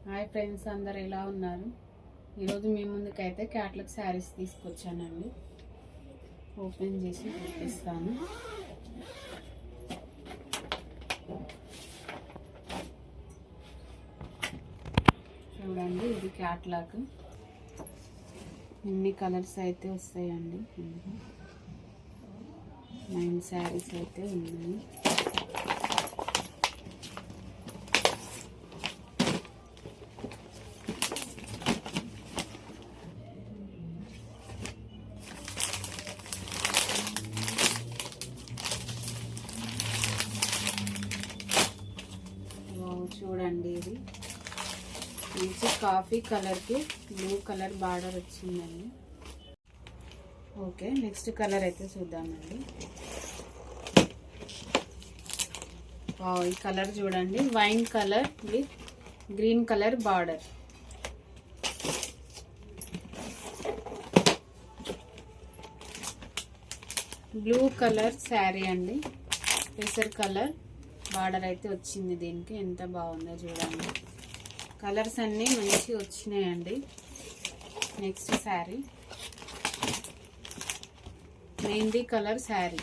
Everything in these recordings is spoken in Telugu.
హాయ్ ఫ్రెండ్స్, అందరు ఎలా ఉన్నారు? ఈరోజు మీ ముందుకైతే క్యాట్లాగ్ శారీస్ తీసుకొచ్చానండి. ఓపెన్ చేసి చూపిస్తాను. చూడండి, ఇది క్యాట్లాగ్. ఎన్ని కలర్స్ అయితే వస్తాయండి. 9 శారీస్ అయితే ఉన్నాయి. చూడండి, ఇది మంచి కాఫీ కలర్కి బ్లూ కలర్ బార్డర్ వచ్చిందండి. ఓకే, నెక్స్ట్ కలర్ అయితే చూద్దామండి. ఈ కలర్ చూడండి, wine colour with green colour border. Blue colour sari అండి, పెసర్ కలర్ బార్డర్ అయితే వచ్చింది. దీనికి ఎంత బాగుందో చూడండి. కలర్స్ అన్నీ మంచి వచ్చినాయండి. Next sari mehndi colour sari,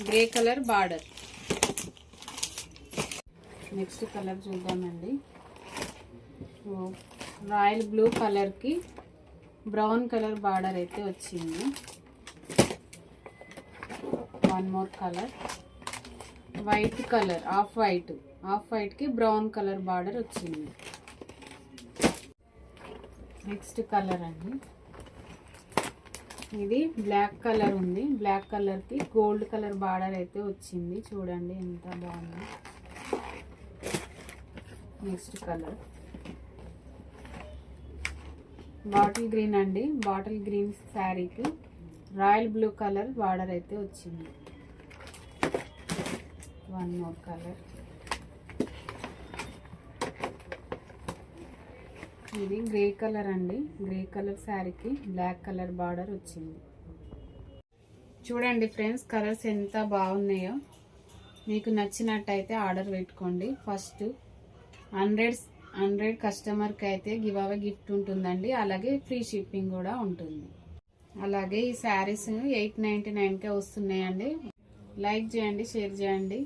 grey colour border. Next colour చూద్దామండి. రాయల్ బ్లూ కలర్కి బ్రౌన్ కలర్ బార్డర్ అయితే వచ్చింది. One more colour, white colour, off వైట్కి బ్రౌన్ కలర్ బార్డర్ వచ్చింది. నెక్స్ట్ కలర్ అండి, ఇది బ్లాక్ కలర్ ఉంది. బ్లాక్ కలర్కి గోల్డ్ కలర్ బార్డర్ అయితే వచ్చింది. చూడండి ఎంత బాగుంది. నెక్స్ట్ కలర్ బాటిల్ గ్రీన్ అండి. బాటిల్ గ్రీన్ శారీకి రాయల్ బ్లూ కలర్ బార్డర్ అయితే వచ్చింది. వన్ మోర్ కలర్, ఇది గ్రే కలర్ అండి. గ్రే కలర్ శారీకి బ్లాక్ కలర్ బార్డర్ వచ్చింది. చూడండి ఫ్రెండ్స్, కలర్స్ ఎంత బాగున్నాయో. మీకు నచ్చినట్టయితే ఆర్డర్ పెట్టుకోండి. ఫస్ట్ 100 కస్టమర్కి అయితే గివ్ అవే గిఫ్ట్ ఉంటుందండి. అలాగే ఫ్రీ షిప్పింగ్ కూడా ఉంటుంది. అలాగే ఈ శారీస్ 899కే వస్తున్నాయండి. లైక్ చేయండి, షేర్ చేయండి,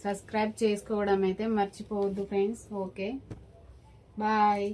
సబ్స్క్రైబ్ చేసుకోవడం అయితే మర్చిపోవద్దు ఫ్రెండ్స్. Okay, bye.